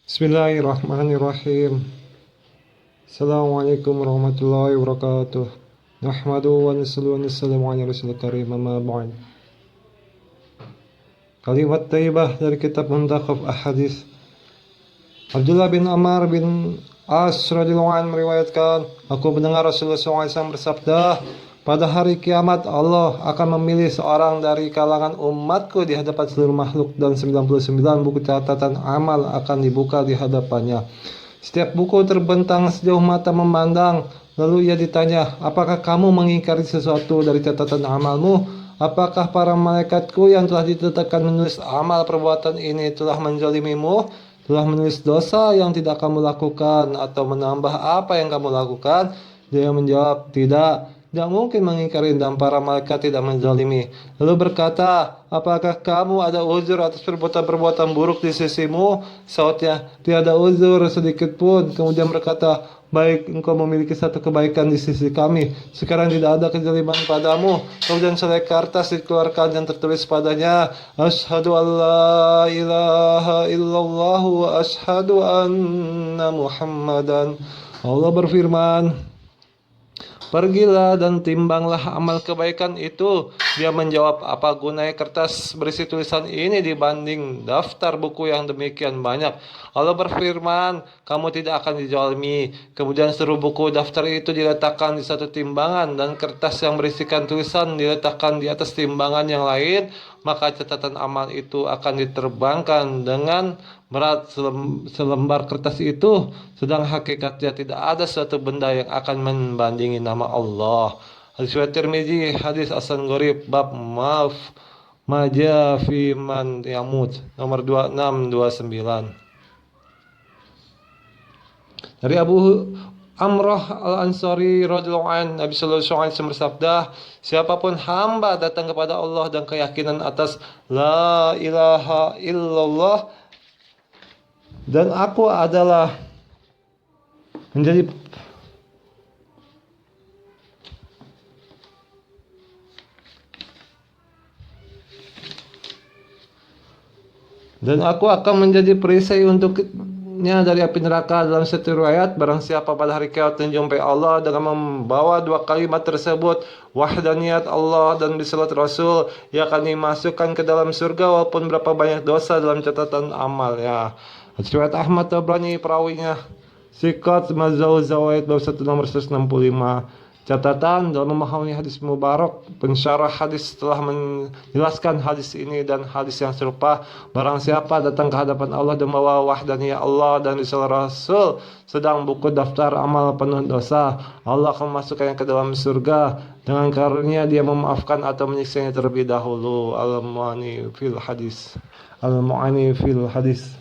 Bismillahirrahmanirrahim. Assalamualaikum warahmatullahi wabarakatuh. Nahmadu wa nasallu wa nassalamu ala rasulil karim, amma ba'd. Kalimat thayyibah dari kitab Muntakhab Ahadits. Abdullah bin Amr bin As radhiyallahu anhu meriwayatkan, aku mendengar Rasulullah SAW bersabda, pada hari kiamat Allah akan memilih seorang dari kalangan umatku di hadapan seluruh makhluk, dan 99 buku catatan amal akan dibuka di hadapannya. Setiap buku terbentang sejauh mata memandang. Lalu ia ditanya, apakah kamu mengingkari sesuatu dari catatan amalmu? Apakah para malaikatku yang telah ditetapkan menulis amal perbuatan ini telah menzalimimu? Telah menulis dosa yang tidak kamu lakukan atau menambah apa yang kamu lakukan? Dia menjawab, tidak. Tidak mungkin mengingkari, dan para malaikat tidak menzalimi. Lalu berkata, apakah kamu ada uzur atas perbuatan-perbuatan buruk di sisimu? Sautnya, tiada uzur sedikit pun. Kemudian berkata, baik, engkau memiliki satu kebaikan di sisi kami. Sekarang tidak ada kezaliman padamu. Kemudian selai kertas dikeluarkan dan tertulis padanya, Ashhadu an la ilaha illallah wa ashhadu anna Muhammadan. Allah berfirman, pergilah dan timbanglah amal kebaikan itu. Dia menjawab, apa gunanya kertas berisi tulisan ini dibanding daftar buku yang demikian banyak? Allah berfirman, kamu tidak akan dizalimi. Kemudian seluruh buku daftar itu diletakkan di satu timbangan, dan kertas yang berisikan tulisan diletakkan di atas timbangan yang lain. Maka catatan amal itu akan diterbangkan dengan berat selembar kertas itu, sedang hakikatnya tidak ada suatu benda yang akan membandingi nama Allah. Hadis riwayat Tirmizi, hadis hasan gharib, bab maaf maja fi man yamut, nomor 2629. Dari Abu Amrah Al-Ansari radhiyallahu anhu, Nabi sallallahu alaihi wasallam bersabda, siapapun hamba datang kepada Allah dan keyakinan atas la ilaha illallah dan aku adalah menjadi dan aku akan menjadi perisai untuknya dari api neraka. Dalam satu riwayat, barang siapa pada hari kiamat menjumpai Allah dengan membawa dua kalimat tersebut, wahdaniyat Allah dan bisalat Rasul, ia akan dimasukkan ke dalam surga walaupun berapa banyak dosa dalam catatan amalnya. Riwayat Ahmad Tabrani, perawinya Sikat Mazau Zawaid bab 1 nomor 165. Catatan dalam memahami hadis Mubarak, pensyarah hadis telah menjelaskan hadis ini dan hadis yang serupa. Barang siapa datang ke hadapan Allah dan membawa wahdaniyah Allah dan risalah Rasul, sedang buku daftar amal penuh dosa, Allah akan memasukkannya ke dalam surga. Dengan karunia dia memaafkan atau menyiksanya terlebih dahulu. Al-Mu'ani fil hadis. Al-Mu'ani fil hadis.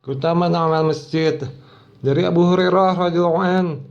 Keutamaan amal masjid. Dari Abu Hurairah radhiyallahu anhu,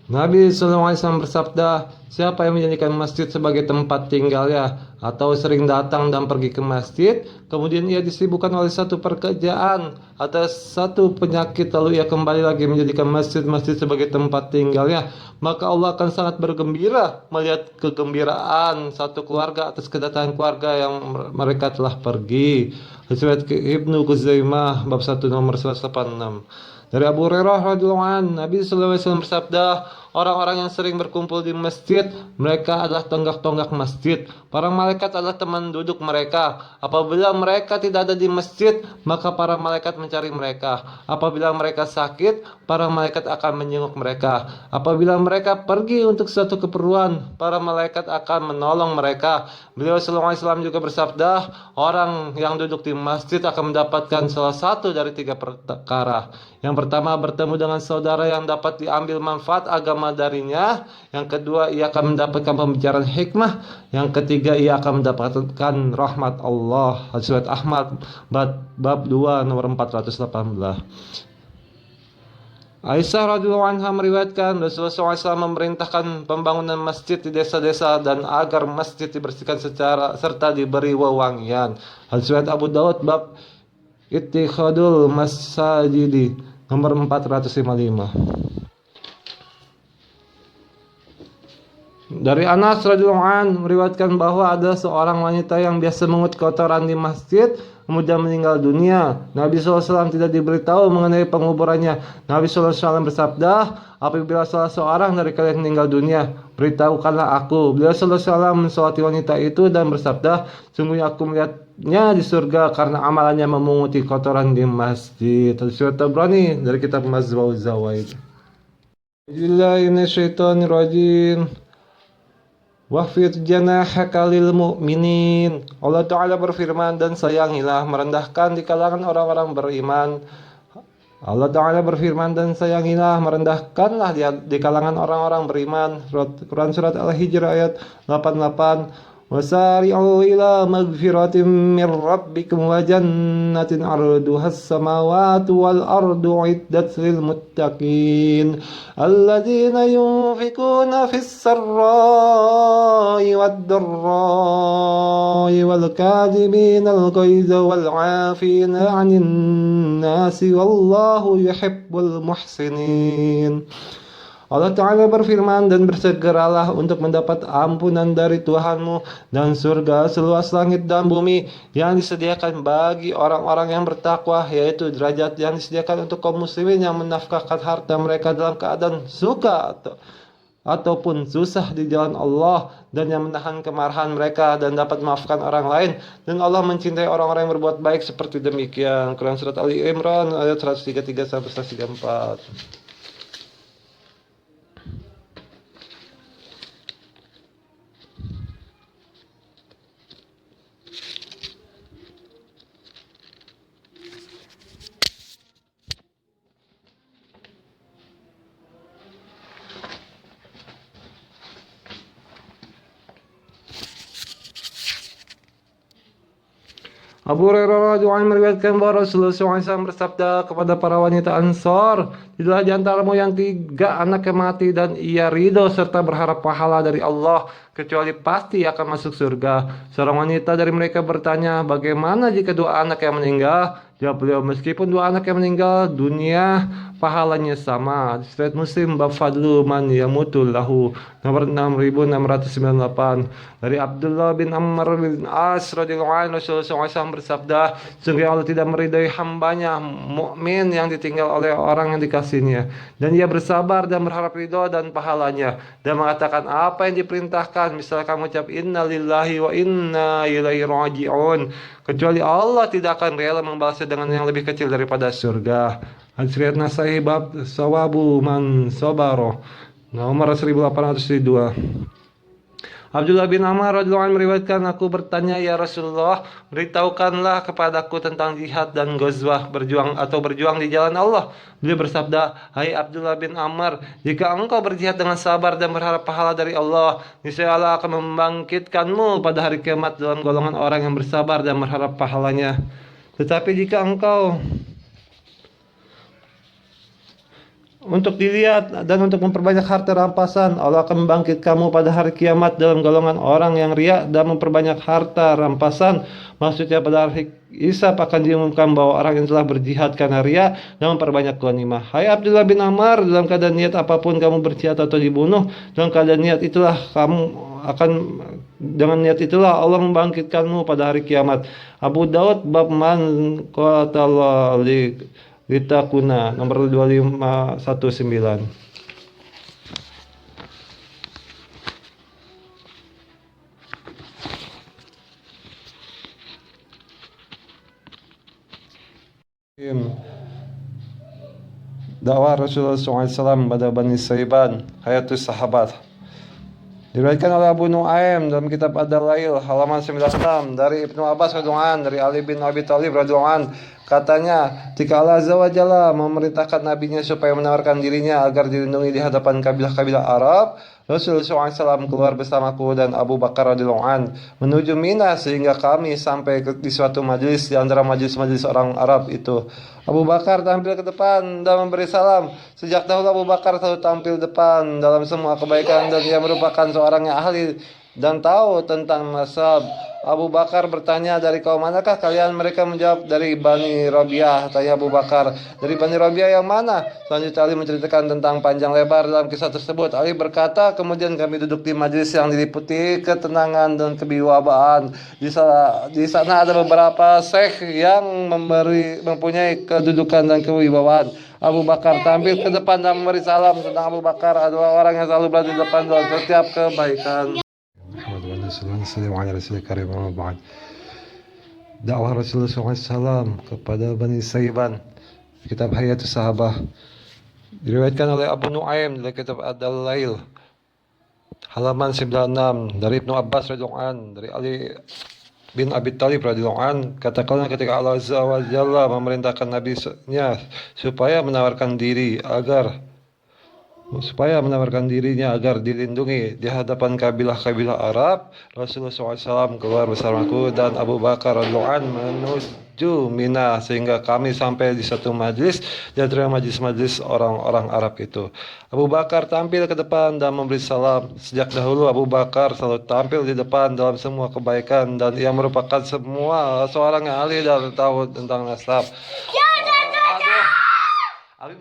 Nabi SAW bersabda, siapa yang menjadikan masjid sebagai tempat tinggalnya atau sering datang dan pergi ke masjid, kemudian ia disibukkan oleh satu pekerjaan atau satu penyakit, lalu ia kembali lagi menjadikan masjid-masjid sebagai tempat tinggalnya, maka Allah akan sangat bergembira melihat kegembiraan satu keluarga atas kedatangan keluarga yang mereka telah pergi. Riwayat Ibnu Khuzaimah bab 1 nomor 186. Dari Abu Hurairah radhiyallahu anhu, Nabi sallallahu alaihi wasallam bersabda, orang-orang yang sering berkumpul di masjid, mereka adalah tonggak-tonggak masjid. Para malaikat adalah teman duduk mereka. Apabila mereka tidak ada di masjid, maka para malaikat mencari mereka. Apabila mereka sakit, para malaikat akan menjenguk mereka. Apabila mereka pergi untuk suatu keperluan, para malaikat akan menolong mereka. Beliau sallallahu alaihi wasallam juga bersabda, orang yang duduk di masjid akan mendapatkan salah satu dari 3 perkara. Yang pertama, bertemu dengan saudara yang dapat diambil manfaat agama darinya. Yang kedua, ia akan mendapatkan pembicaraan hikmah. Yang ketiga, ia akan mendapatkan rahmat Allah. Hadis riwayat Ahmad bab 2 nomor 418. Aisyah radhiyallahu anha meriwayatkan, Rasulullah SAW memerintahkan pembangunan masjid di desa-desa dan agar masjid dibersihkan serta diberi wewangian. Hadis riwayat Abu Daud bab Ittikhadul Masajidi nomor 455. Dari Anas radhiyallahu an meriwayatkan bahwa ada seorang wanita yang biasa mengut kotoran di masjid kemudian meninggal dunia. Nabi SAW tidak diberitahu mengenai penguburannya. Nabi SAW bersabda, apabila salah seorang dari kalian meninggal dunia, beritahukanlah aku. Beliau SAW mensolati wanita itu dan bersabda, sungguhnya aku melihatnya di surga karena amalannya memunguti kotoran di masjid. Surat Tabrani dari kitab Mazwaul Zawaid. Bismillahirrahmanirrahim. Wahfid janahaka lil mu'minin. Allah Ta'ala berfirman, dan sayangilah merendahkan di kalangan orang-orang beriman. Allah Ta'ala berfirman, dan sayangilah merendahkanlah di kalangan orang-orang beriman. Quran Surat Al-Hijr ayat 88. Wasari'u ila magfiratin min rabbikum wa jannatin arduhas samawati wal ardu iddat lil muttaqin alladzina yunfikuna fis sarra'i wad dharra'i wal kadhibina al ghaiza wal 'afina 'anil nasi wallahu yuhibbul muhsinin. Allah Ta'ala berfirman, dan bersegeralah untuk mendapat ampunan dari Tuhanmu dan surga seluas langit dan bumi yang disediakan bagi orang-orang yang bertakwa, yaitu derajat yang disediakan untuk kaum muslimin yang menafkahkan harta mereka dalam keadaan suka ataupun susah di jalan Allah, dan yang menahan kemarahan mereka dan dapat memaafkan orang lain, dan Allah mencintai orang-orang yang berbuat baik seperti demikian. Quran Surat Ali Imran ayat 133 sampai 134. Abu Hurairah radhiyallahu anhu meriwayatkan bahwa Rasulullah SAW bersabda kepada para wanita Ansor, tidaklah di antaramu yang 3 anaknya mati dan ia ridho serta berharap pahala dari Allah, kecuali pasti akan masuk surga. Seorang wanita dari mereka bertanya, bagaimana jika 2 anak yang meninggal? Jawab beliau, meskipun 2 anak yang meninggal dunia, pahalanya sama. Riwayat Muslim bab fadlu man yamutul lahu nomor 6698. Dari Abdullah bin Amr bin As radhiyallahu anhu, Rasulullah SAW bersabda, sungguh Allah tidak meridai hambanya mukmin yang ditinggal oleh orang yang dikasihnya, dan ia bersabar dan berharap ridho dan pahalanya, dan mengatakan apa yang diperintahkan, misalkan mengucap inna lillahi wa inna ilaihi raji'un, kecuali Allah tidak akan rela membalasnya dengan yang lebih kecil daripada surga. Hadis riwayat Nasai bab sawabu man sabaro nomor 1802. Abdullah bin Amr radhiyallahu anhu meriwayatkan, aku bertanya, ya Rasulullah, beritahukanlah kepadaku tentang jihad dan ghazwah, berjuang di jalan Allah. Beliau bersabda, hai Abdullah bin Amr, jika engkau berjihad dengan sabar dan berharap pahala dari Allah, niscaya Allah akan membangkitkanmu pada hari kiamat dalam golongan orang yang bersabar dan berharap pahalanya. Tetapi jika engkau untuk dilihat dan untuk memperbanyak harta rampasan, Allah akan membangkit kamu pada hari kiamat dalam golongan orang yang riya dan memperbanyak harta rampasan. Maksudnya pada hari hisab akan diumumkan bahwa orang yang telah berjihad karena riya dan memperbanyak ghanimah. Hai Abdullah bin Amr, dalam keadaan niat apapun kamu berjihad atau dibunuh, dalam keadaan niat itulah dengan niat itulah Allah membangkitkanmu pada hari kiamat. Abu Daud bab man qatala litakuna nomor 2519. Dakwah Rasulullah SAW pada Bani Saiban, Hayatus Sahabat. Diriwayatkan oleh Abu Nuaim dalam kitab Ad-Dalail halaman 96 dari Ibnu Abbas radhiyallahu anhu, dari Ali bin Abi Thalib radhiyallahu anhu, katanya, ketika Allah Azza wa Jalla memerintahkan nabinya supaya menawarkan dirinya agar dilindungi di hadapan kabilah-kabilah Arab, Rasulullah SAW keluar bersamaku dan Abu Bakar radhiyallahu anhu menuju Mina, sehingga kami sampai di suatu majelis di antara majelis-majelis orang Arab itu. Abu Bakar tampil ke depan dan memberi salam. Sejak dahulu Abu Bakar selalu tampil depan dalam semua kebaikan, dan ia merupakan seorang yang ahli dan tahu tentang mazhab. Abu Bakar bertanya, dari kaum manakah kalian? Mereka menjawab, dari Bani Rabi'ah. Tanya Abu Bakar, dari Bani Rabi'ah yang mana? Selanjutnya Ali menceritakan tentang panjang lebar dalam kisah tersebut. Ali berkata, kemudian kami duduk di majelis yang diliputi ketenangan dan kewibawaan. Di sana ada beberapa syekh yang mempunyai kedudukan dan kewibawaan. Abu Bakar tampil ke depan dan memberi salam. Tentang Abu Bakar adalah orang yang selalu berada di depan dalam setiap kebaikan. Dakwah Rasulullah SAW kepada Bani Saiban, kitab Hayatus Sahabah, diriwayatkan oleh Abu Nuaim dalam kitab Ad-Dalail halaman 96, dari Ibnu Abbas radhiyallahu anhu, dari Ali bin Abi Thalib radhiyallahu anhu, katakanlah ketika Allah Azza wa Jalla memerintahkan nabi-Nya supaya menawarkan dirinya agar dilindungi di hadapan kabilah-kabilah Arab, Rasulullah SAW keluar bersamaku dan Abu Bakar radhiyallahu anhu menuju Mina, sehingga kami sampai di satu majlis di antara majlis-majlis orang-orang Arab itu. Abu Bakar tampil ke depan dan memberi salam. Sejak dahulu Abu Bakar selalu tampil di depan dalam semua kebaikan, dan ia merupakan seorang yang ahli dan tahu tentang nasab.